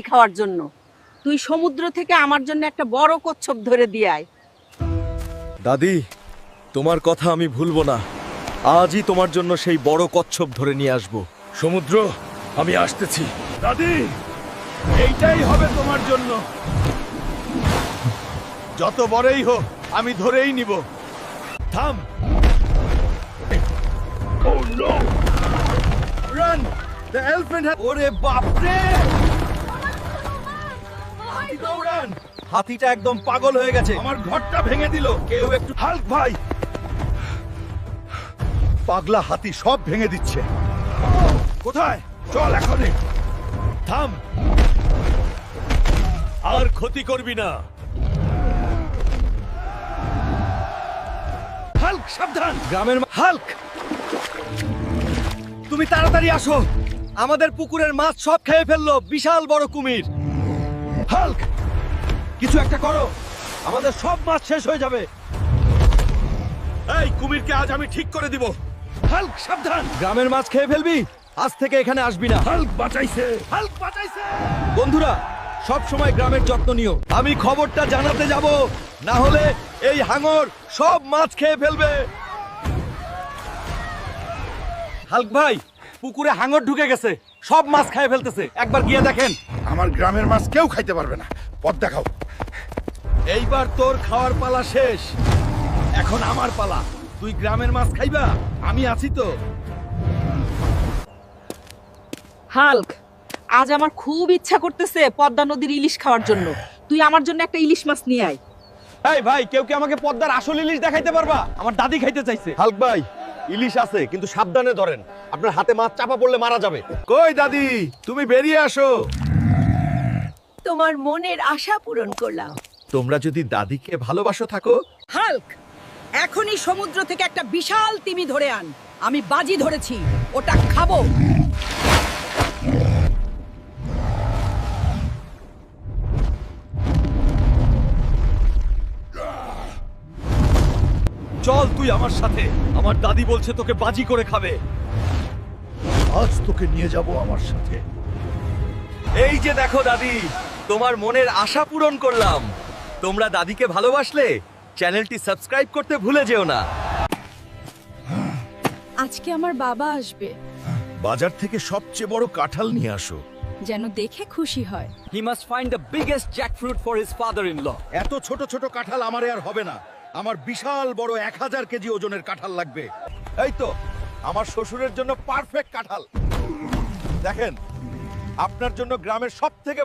খাওয়ার জন্য। তুই সমুদ্র থেকে আমার জন্য একটা বড় কচ্ছপ ধরে দিয়ে আয়। দাদি, তোমার কথা আমি ভুলবো না। আজই তোমার জন্য সেই বড় কচ্ছপ ধরে নিয়ে আসব। সমুদ্র, আমি আসতেছি। দাদি, এইটাই হবে তোমার জন্য। যত বড়ই হোক আমি ধরেই নিব। থাম। Oh no! Run! The elephant has... ওরে বাপ রে! হাতি দৌড়ান! হাতিটা একদম পাগল হয়ে গেছে। আমার ঘরটা ভেঙে দিল। কেউ একটু হাল্ক ভাই! পাগলা হাতি সব ভেঙে দিচ্ছে। কোথায়? চল এখনই। থাম। আর ক্ষতি করবি না। হাল্ক, সাবধান! গ্রামের হাল্ক, তুমি তাড়াতাড়ি আসো। আমাদের পুকুরের মাছ সব খেয়ে ফেললো বিশাল বড় কুমির। হাল্ক, কিছু একটা করো। আমাদের সব মাছ শেষ হয়ে যাবে। এই কুমিরকে আজ আমি ঠিক করে দিব। হাল্ক, সাবধান! গ্রামের মাছ খেয়ে ফেলবি, আজ থেকে এখানে আসবি না। হাল্ক বাঁচাইছে! হাল্ক বাঁচাইছে! বন্ধুরা, সব সময় গ্রামের যত্ন নিও। আমি খবরটা জানাতে যাব, না হলে এই হাঙর সব মাছ খেয়ে ফেলবে। হাল্ক ভাই, পুকুরে হাঙর ঢুকে গেছে, সব মাছ খেয়ে ফেলতেছে। একবার গিয়ে দেখেন। আমার গ্রামের মাছ কেউ খাইতে পারবে না। পথ দেখাও। এইবার তোর খাওয়ার পালা শেষ। এখন আমার পালা। তুই গ্রামের মাছ খাইবা? আমি আছি তো। হাল্ক, আজ আমার খুব ইচ্ছা করতেছে পদ্মা নদীর ইলিশ খাওয়ার জন্য। তুই আমার জন্য একটা ইলিশ মাছ নিয়ে আয়। এই ভাই, কেউ কি আমাকে পদ্মার আসল ইলিশ দেখাইতে পারবা? আমার দাদি খাইতে চাইছে। হাল্ক ভাই, ইলিশ আছে, কিন্তু সাবধানে ধরেন। আপনার হাতে মাছ চাপা পড়লে মারা যাবে। কই দাদি, তুমি বেরিয়ে আসো। তোমার মনের আশা পূরণ করলাম। তোমরা যদি দাদিকে ভালোবাসো থাকো। হাল্ক, এখনই সমুদ্র থেকে একটা বিশাল তিমি ধরে আন। আমি বাজি ধরেছি, ওটা খাবো। চল তুই আমার সাথে। আমার দাদি বলছে তোকে বাজি করে খাবে। আজ তোকে নিয়ে যাব আমার সাথে। এই যে দেখো দাদি, তোমার মনের আশা পূরণ করলাম। তোমরা দাদিকে ভালোবাসলে চ্যানেলটি সাবস্ক্রাইব করতে ভুলে যেও না। আজকে আমার বাবা আসবে, বাজার থেকে সবচেয়ে বড় কাঁঠাল নিয়ে আসো। যেন দেখে খুশি হয়। He must find the biggest jackfruit for his father-in-law. এত ছোট ছোট কাঁঠাল আমারে আর হবে না। আমার বিশাল বড় 1000 কেজি ওজনের কাঁঠাল লাগবে। এই তো আমার শ্বশুরের জন্য পারফেক্ট কাঁঠাল। দেখেন, আপনার জন্য গ্রামের সবথেকে